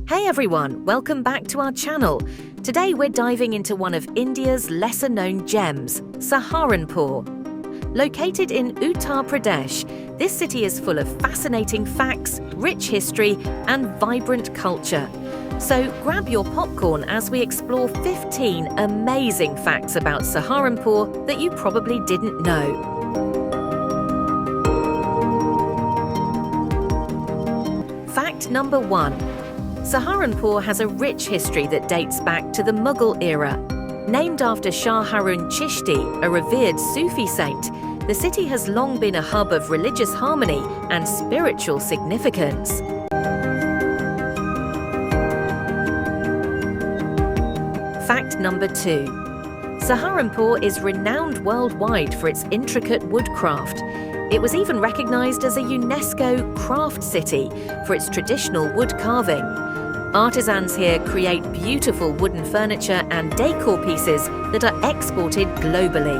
Hey everyone, welcome back to our channel. Today we're diving into one of India's lesser-known gems, Saharanpur. Located in Uttar Pradesh, this city is full of fascinating facts, rich history, and vibrant culture. So grab your popcorn as we explore 15 amazing facts about Saharanpur that you probably didn't know. Fact number 1. Saharanpur has a rich history that dates back to the Mughal era. Named after Shah Harun Chishti, a revered Sufi saint, the city has long been a hub of religious harmony and spiritual significance. Fact number 2. Saharanpur is renowned worldwide for its intricate woodcraft. It was even recognized as a UNESCO craft city for its traditional wood carving. Artisans here create beautiful wooden furniture and decor pieces that are exported globally.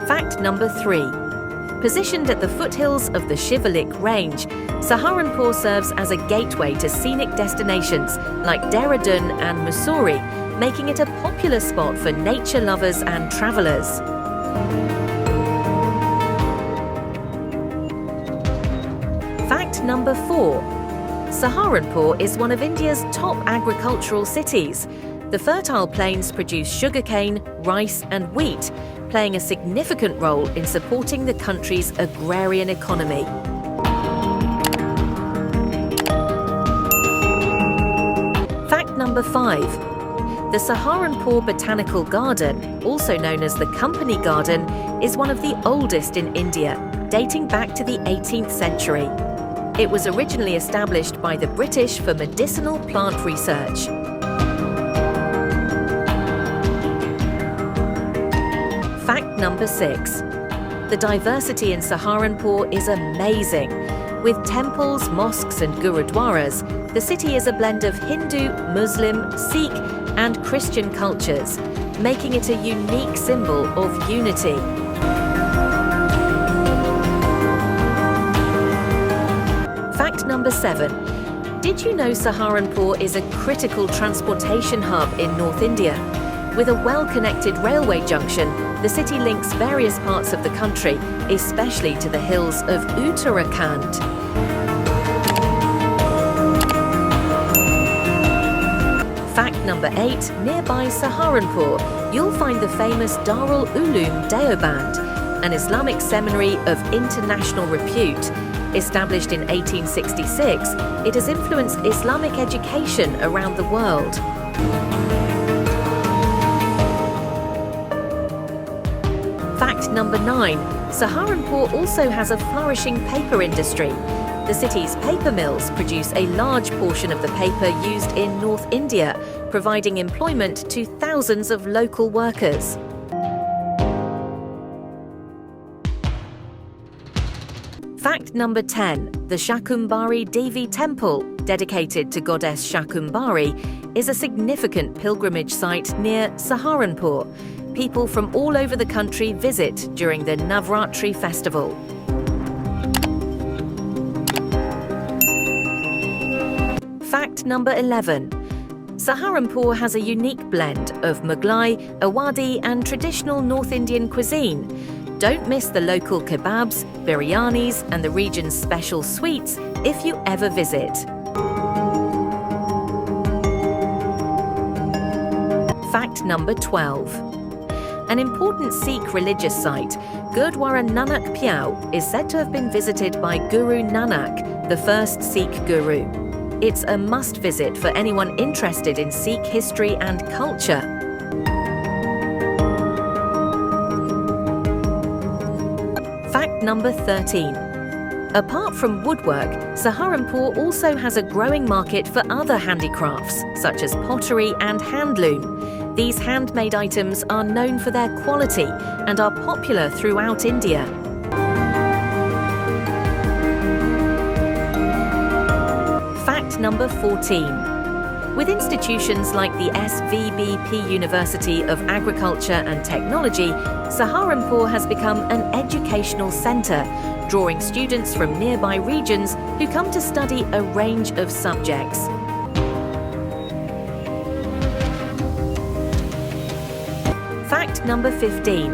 Fact number 3. Positioned at the foothills of the Shivalik range, Saharanpur serves as a gateway to scenic destinations like Dehradun and Mussoorie, making it a popular spot for nature lovers and travelers. Fact number 4. Saharanpur is one of India's top agricultural cities. The fertile plains produce sugarcane, rice and wheat, playing a significant role in supporting the country's agrarian economy. Fact number 5. The Saharanpur Botanical Garden, also known as the Company Garden, is one of the oldest in India, dating back to the 18th century. It was originally established by the British for medicinal plant research. Fact number 6. The diversity in Saharanpur is amazing. With temples, mosques and Gurdwaras, the city is a blend of Hindu, Muslim, Sikh and Christian cultures, making it a unique symbol of unity. Fact number 7. Did you know Saharanpur is a critical transportation hub in North India? With a well-connected railway junction, the city links various parts of the country, especially to the hills of Uttarakhand. Fact number 8. Nearby Saharanpur, you'll find the famous Darul Uloom Deoband, an Islamic seminary of international repute. Established in 1866, it has influenced Islamic education around the world. Fact number 9. Saharanpur also has a flourishing paper industry. The city's paper mills produce a large portion of the paper used in North India, providing employment to thousands of local workers. Fact number 10. The Shakumbari Devi Temple, dedicated to goddess Shakumbari, is a significant pilgrimage site near Saharanpur. People from all over the country visit during the Navratri festival. Fact number 11. Saharanpur has a unique blend of Mughlai, Awadhi and traditional North Indian cuisine. Don't miss the local kebabs, biryanis and the region's special sweets if you ever visit. Fact number 12. An important Sikh religious site, Gurdwara Nanak Piao, is said to have been visited by Guru Nanak, the first Sikh guru. It's a must-visit for anyone interested in Sikh history and culture. Fact number 13. Apart from woodwork, Saharanpur also has a growing market for other handicrafts, such as pottery and handloom. These handmade items are known for their quality and are popular throughout India. Fact number 14. With institutions like the SVBP University of Agriculture and Technology, Saharanpur has become an educational centre, drawing students from nearby regions who come to study a range of subjects. Fact number 15.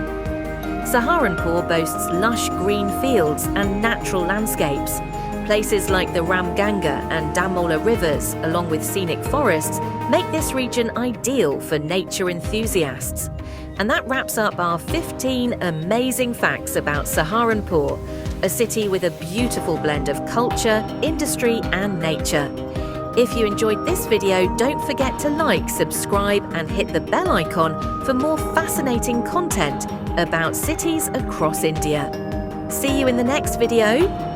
Saharanpur boasts lush green fields and natural landscapes. Places like the Ramganga and Damola rivers, along with scenic forests, make this region ideal for nature enthusiasts. And that wraps up our 15 amazing facts about Saharanpur, a city with a beautiful blend of culture, industry and nature. If you enjoyed this video, don't forget to like, subscribe and hit the bell icon for more fascinating content about cities across India. See you in the next video.